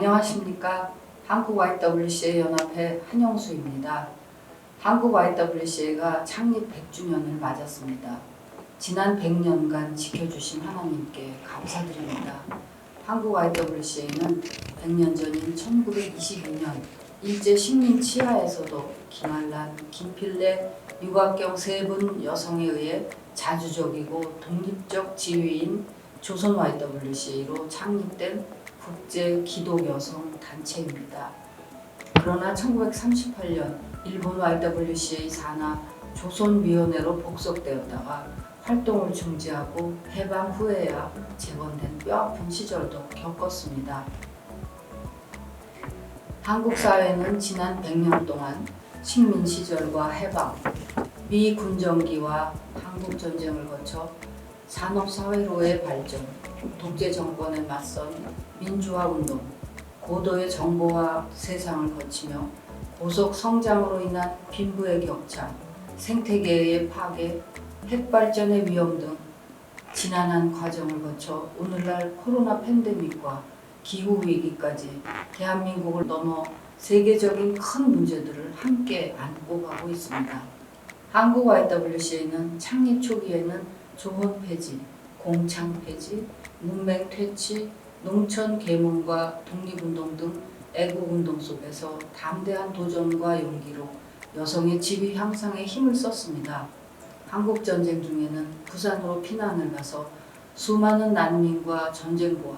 안녕하십니까. 한국YWCA 연합회 한영수입니다. 한국YWCA가 창립 100주년을 맞았습니다. 지난 100년간 지켜주신 하나님께 감사드립니다. 한국YWCA는 100년 전인 1922년 일제 식민 치하에서도 김한란, 김필래, 유각경 세 분 여성에 의해 자주적이고 독립적 지휘인 조선 YWCA로 창립된 국제 기독 여성 단체입니다. 그러나 1938년 일본 YWCA 산하 조선위원회로 복속되었다가 활동을 중지하고 해방 후에야 재건된 뼈아픈 시절도 겪었습니다. 한국 사회는 지난 100년 동안 식민 시절과 해방, 미 군정기와 한국 전쟁을 거쳐 산업사회로의 발전, 독재 정권에 맞선 민주화 운동, 고도의 정보화 세상을 거치며 고속 성장으로 인한 빈부의 격차, 생태계의 파괴, 핵발전의 위험 등 지난한 과정을 거쳐 오늘날 코로나 팬데믹과 기후위기까지 대한민국을 넘어 세계적인 큰 문제들을 함께 안고 가고 있습니다. 한국 YWCA는 창립 초기에는 조혼 폐지, 공창 폐지, 문맹 퇴치, 농촌 계몽과 독립운동 등 애국운동 속에서 담대한 도전과 용기로 여성의 지위 향상에 힘을 썼습니다. 한국전쟁 중에는 부산으로 피난을 가서 수많은 난민과 전쟁고아,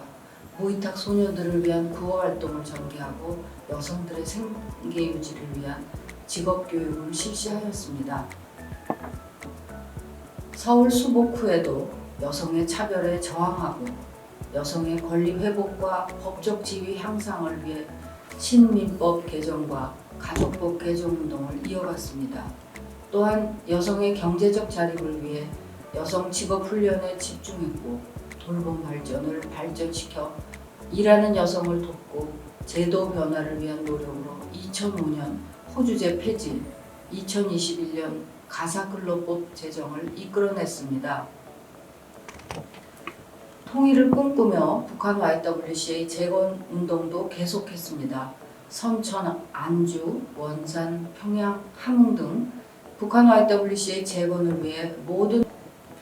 무위탁 소녀들을 위한 구호활동을 전개하고 여성들의 생계 유지를 위한 직업교육을 실시하였습니다. 서울 수복 후에도 여성의 차별에 저항하고 여성의 권리 회복과 법적 지위 향상을 위해 신민법 개정과 가족법 개정 운동을 이어갔습니다. 또한 여성의 경제적 자립을 위해 여성 직업 훈련에 집중했고 돌봄 발전을 발전시켜 일하는 여성을 돕고 제도 변화를 위한 노력으로 2005년 호주제 폐지, 2021년 가사근로법 제정을 이끌어냈습니다. 통일을 꿈꾸며 북한 YWCA 재건 운동도 계속했습니다. 선천, 안주, 원산, 평양, 함흥 등 북한 YWCA 재건을 위해 모든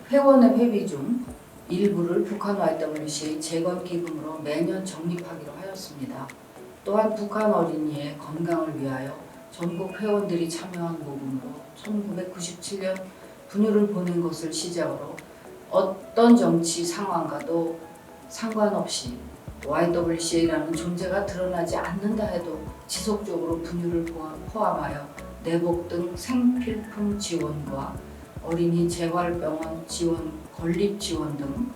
회원의 회비 중 일부를 북한 YWCA 재건 기금으로 매년 적립하기로 하였습니다. 또한 북한 어린이의 건강을 위하여 전국 회원들이 참여한 모금으로 1997년 분유를 보낸 것을 시작으로 어떤 정치 상황과도 상관없이 YWCA라는 존재가 드러나지 않는다 해도 지속적으로 분유를 포함하여 내복 등 생필품 지원과 어린이 재활병원 지원, 건립 지원 등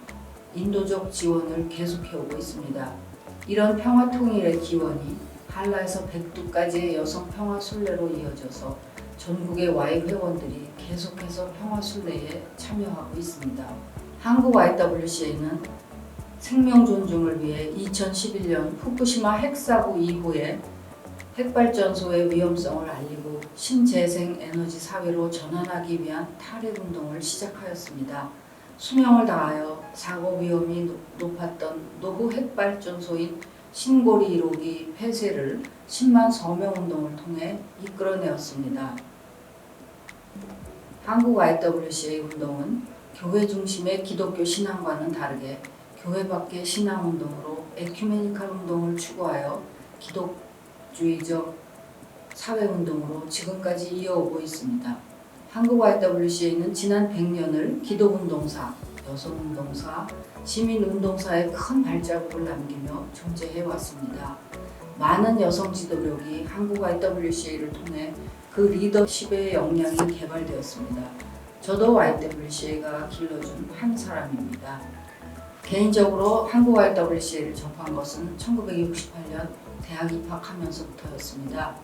인도적 지원을 계속해오고 있습니다. 이런 평화통일의 기원이 한라에서 백두까지의 여성 평화순례로 이어져서 전국의 Y 회원들이 계속해서 평화순례에 참여하고 있습니다. 한국 YWCA는 생명 존중을 위해 2011년 후쿠시마 핵사고 이후에 핵발전소의 위험성을 알리고 신재생 에너지 사회로 전환하기 위한 탈핵운동을 시작하였습니다. 수명을 다하여 사고 위험이 높았던 노후 핵발전소인 신고리 1호기 폐쇄를 10만 서명운동을 통해 이끌어내었습니다. 한국 YWCA 운동은 교회 중심의 기독교 신앙과는 다르게 교회 밖의 신앙운동으로 에큐메니칼 운동을 추구하여 기독주의적 사회운동으로 지금까지 이어오고 있습니다. 한국 YWCA는 지난 100년을 기독운동사, 여성운동사, 시민운동사에 큰 발자국을 남기며 존재해왔습니다. 많은 여성 지도력이 한국 YWCA를 통해 그 리더십의 역량이 개발되었습니다. 저도 YWCA가 길러준 한 사람입니다. 개인적으로 한국 YWCA를 접한 것은 1968년 대학 입학하면서부터였습니다.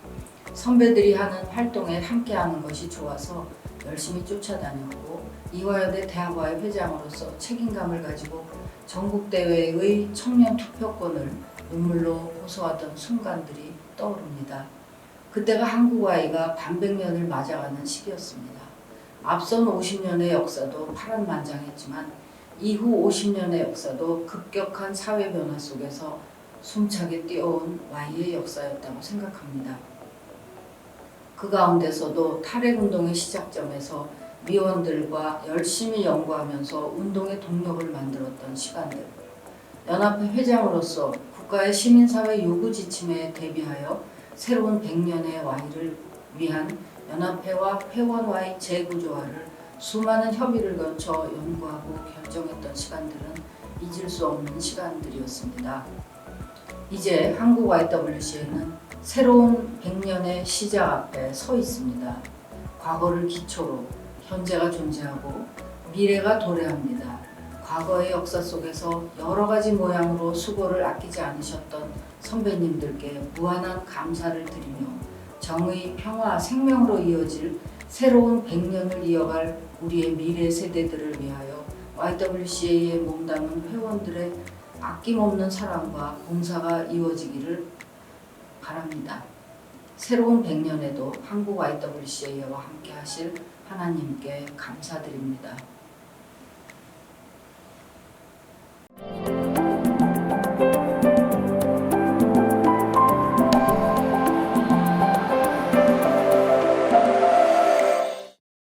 선배들이 하는 활동에 함께하는 것이 좋아서 열심히 쫓아다녔고 이화여대 대학와의 회장으로서 책임감을 가지고 전국대회의 청년 투표권을 눈물로 호소하던 순간들이 떠오릅니다. 그때가 한국와이가 반백년을 맞아가는 시기였습니다. 앞선 50년의 역사도 파란만장했지만 이후 50년의 역사도 급격한 사회 변화 속에서 숨차게 뛰어온 Y의 역사였다고 생각합니다. 그 가운데서도 탈핵운동의 시작점에서 미원들과 열심히 연구하면서 운동의 동력을 만들었던 시간들, 연합회 회장으로서 국가의 시민사회 요구 지침에 대비하여 새로운 100년의 Y를 위한 연합회와 회원 Y 재구조화를 수많은 협의를 거쳐 연구하고 결정했던 시간들은 잊을 수 없는 시간들이었습니다. 이제 한국 YWCA는 새로운 100년의 시작 앞에 서 있습니다. 과거를 기초로 현재가 존재하고 미래가 도래합니다. 과거의 역사 속에서 여러 가지 모양으로 수고를 아끼지 않으셨던 선배님들께 무한한 감사를 드리며 정의, 평화, 생명으로 이어질 새로운 100년을 이어갈 우리의 미래 세대들을 위하여 YWCA에 몸담은 회원들의 아낌없는 사랑과 봉사가 이루어지기를 바랍니다. 새로운 100년에도 한국 YWCA와 함께 하실 하나님께 감사드립니다.